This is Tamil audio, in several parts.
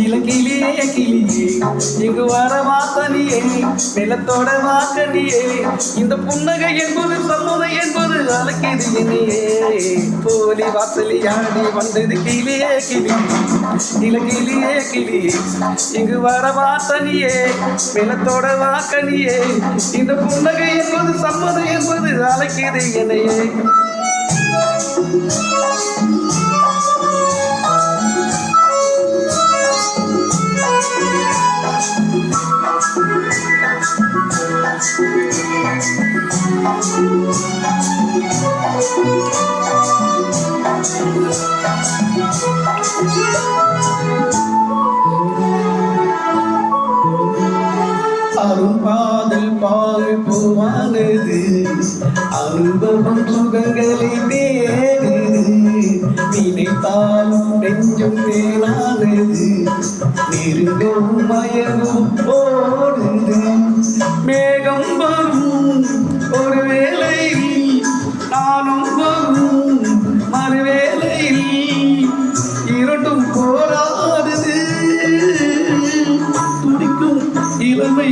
இளங்கிளியே கிளியே இங்கு வர வாசனியே நிலத்தோட வாக்கனியே இந்த புன்னகை என்பது சம்மதை என்பது அழைக்கிது என்னையே போலி வாசலி ஆடி வந்தது கிளியே கிளி இளங்கிளியே கிளியே இங்கு வர வாசனியே நிலத்தோட வாக்கனியே இந்த புன்னகை என்பது சம்மதை என்பது அழைக்கிது என்னையே அரும்பாதல் பால் போவானது அனுபவம் சுகங்களை தேடுது நினைத்தாலும் நெஞ்சும் தேனானது நெருங்கும் மயங்கும் ஓடுது மேகம் வரும் ஒரு வேளையில் நானும் வரும் மறுவேளையில் இரண்டும் போராடுது துடிக்கும் இளமை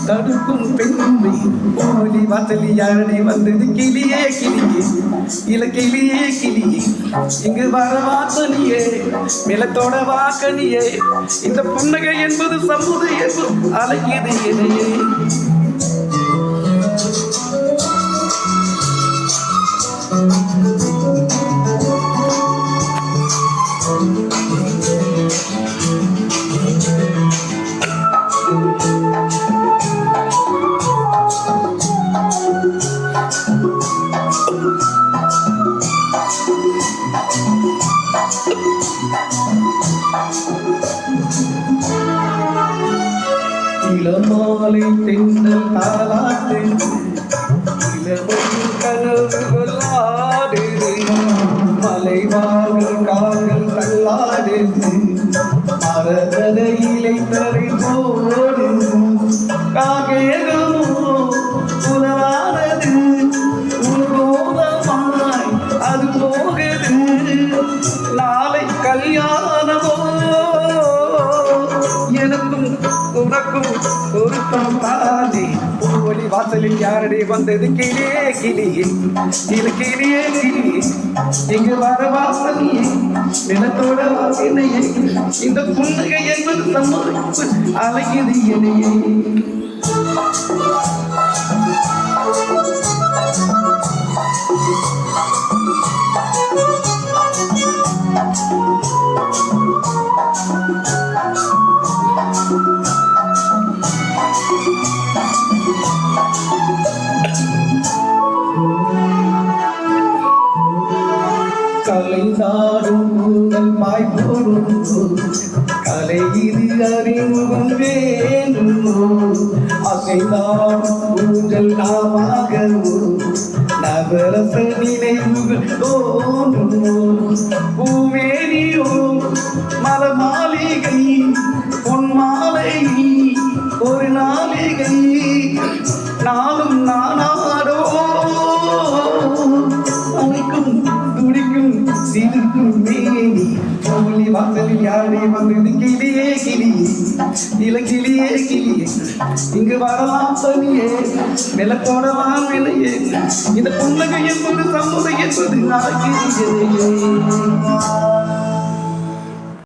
தடுக்கும் பெண்மை போலி வாசலி யாரடி வந்தது கிளியே கிளியே இளக்கிளியே கிளியே இங்கு வர வாசனியே நிலத்தோட வாக்கனியே இந்த புன்னகை என்பது சமுதை என்பது அழகியது இணையே இளமாலை தென்றல் தாலாட்டு இளமையின் கனவுகள் ஆடுது மலைவாழ்கள் கால்கள் தள்ளாடுது மரதன இலை தரை போடுது காகேகமோ புலவானது உருகோலமாய் அது போகுது நாளை கல்யாணமோ எனக்கும் உனக்கும் பொருத்தம் தானே போலி வாசலில் யாரடி வந்தது கிளியே கிளியே கிளியே கிளியே இங்கு வர வாசலியே நிலத்தோட வாசனையே இந்த புன்னகை என்பது சம்மதிப்பு அழகியது என்னையே கலைந்தாடும் கூந்தல் பாய் போடும் கலை இது அறிமுகம் வேண்டுமோ அசைந்தாடும் கூந்தல் நாமாகவோ நவரச நினைவுகள் தோன்றுமோ பூவேனியோ மல மாளிகை பொன் மாலை ஒரு நாளிகை நாளும் நானாடோ அனைக்கும் துடிக்கும் சிரிக்கும் மேனி போலி வாசலில் யாரே வந்தது கிளியே கிளியே இளங்கிளியே கிளியே இங்கு வரலாம் தனியே நிலத்தோட வானிலையே இந்த புன்னகை என்பது சமுதை என்பது ஆகியே